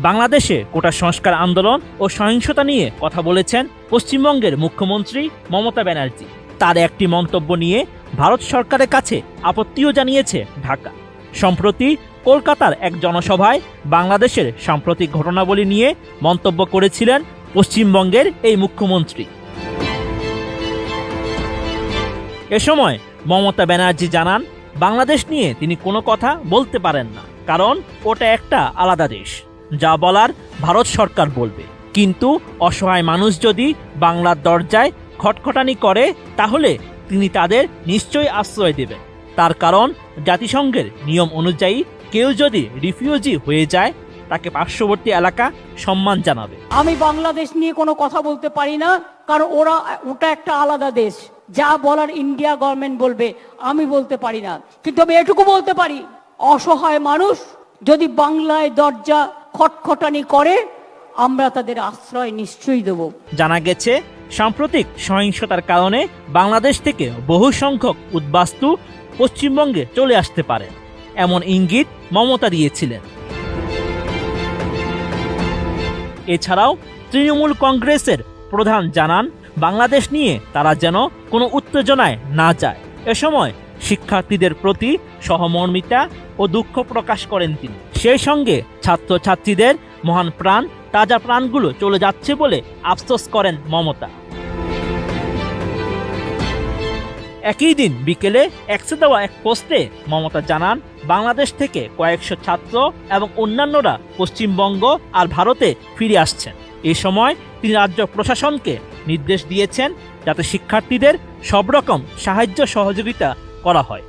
বাংলাদেশে কোটা সংস্কার আন্দোলন ও সহিংসতা নিয়ে কথা বলেছেন পশ্চিমবঙ্গের মুখ্যমন্ত্রী মমতা ব্যানার্জি। তার একটি মন্তব্য নিয়ে ভারত সরকারের কাছে আপত্তিও জানিয়েছে ঢাকা। সম্প্রতি কলকাতার এক জনসভায় বাংলাদেশের সাম্প্রতিক ঘটনাবলী নিয়ে মন্তব্য করেছিলেন পশ্চিমবঙ্গের এই মুখ্যমন্ত্রী। এ সময় মমতা ব্যানার্জি জানান, বাংলাদেশ নিয়ে তিনি কোনো কথা বলতে পারেন না, কারণ ওটা একটা আলাদা দেশ। যা বলার ভারত সরকার বলবে। কিন্তু অসহায় মানুষ যদি বাংলার দরজায় খটখটানি করে তাহলে তিনি তাদের নিশ্চয়ই আশ্রয় দেবেন। তার কারণ জাতিসংঘের নিয়ম অনুযায়ী কেউ যদি রিফিউজি হয়ে যায় তাকে পার্শ্ববর্তী এলাকা সম্মান জানাবে। আমি বাংলাদেশ নিয়ে কোনো কথা বলতে পারি না, কারণ ওটা একটা আলাদা দেশ। যা বলার ইন্ডিয়া গভর্নমেন্ট বলবে, আমি বলতে পারি না। কিন্তু আমি এটুকু বলতে পারি, অসহায় মানুষ যদি বাংলায় দরজা খটখটানি করে আমরা তাদের আশ্রয় নিশ্চয়ই দেব। জানা গেছে, সাম্প্রতিক সহিংসতার কারণে বাংলাদেশ থেকে বহু সংখ্যক উদ্বাস্তু পশ্চিমবঙ্গে চলে আসতে পারে, এমন ইঙ্গিত মমতা দিয়েছিলেন। এছাড়াও তৃণমূল কংগ্রেসের প্রধান জানান, বাংলাদেশ নিয়ে তারা যেন কোনো উত্তেজনায় না যায়। এ সময় শিক্ষার্থীদের প্রতি সহমর্মিতা ও দুঃখ প্রকাশ করেন তিনি। সেই সঙ্গে ছাত্রছাত্রীদের মহান প্রাণ, তাজা প্রাণগুলো চলে যাচ্ছে বলে আফসোস করেন মমতা। একই দিন বিকেলে এক্সে দেওয়া এক পোস্টে মমতা জানান, বাংলাদেশ থেকে কয়েকশো ছাত্র এবং অন্যান্যরা পশ্চিমবঙ্গ আর ভারতে ফিরে আসছেন। এই সময় তিনি রাজ্য প্রশাসনকে নির্দেশ দিয়েছেন যাতে শিক্ষার্থীদের সব রকম সাহায্য সহযোগিতা করা হয়।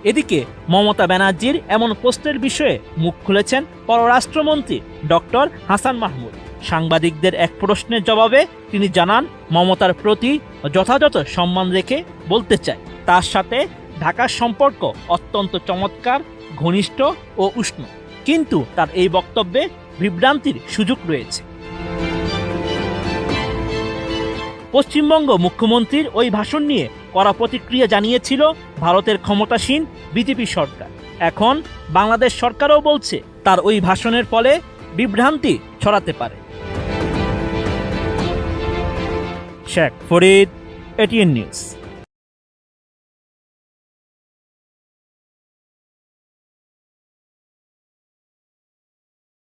এদিকে মমতা ব্যানার্জির এমন পোস্টের বিষয়ে মুখ খুলেছেন পররাষ্ট্রমন্ত্রী ডক্টর হাসান মাহমুদ। সাংবাদিকদের এক প্রশ্নের জবাবে তিনি জানান, মমতার প্রতি যথাযথ সম্মান রেখে বলতে চাই, তার সাথে ঢাকার সম্পর্ক অত্যন্ত চমৎকার, ঘনিষ্ঠ ও উষ্ণ। কিন্তু তার এই বক্তব্যে বিভ্রান্তির সুযোগ রয়েছে। পশ্চিমবঙ্গ মুখ্যমন্ত্রীর ওই ভাষণ নিয়ে কড়া প্রতিক্রিয়া জানিয়েছিল ভারতের ক্ষমতাসীন বিজেপি সরকার। এখন বাংলাদেশ সরকারও বলছে তার ওই ভাষণের ফলে বিভ্রান্তি ছড়াতে পারে। Sheikh Farid, ATN news.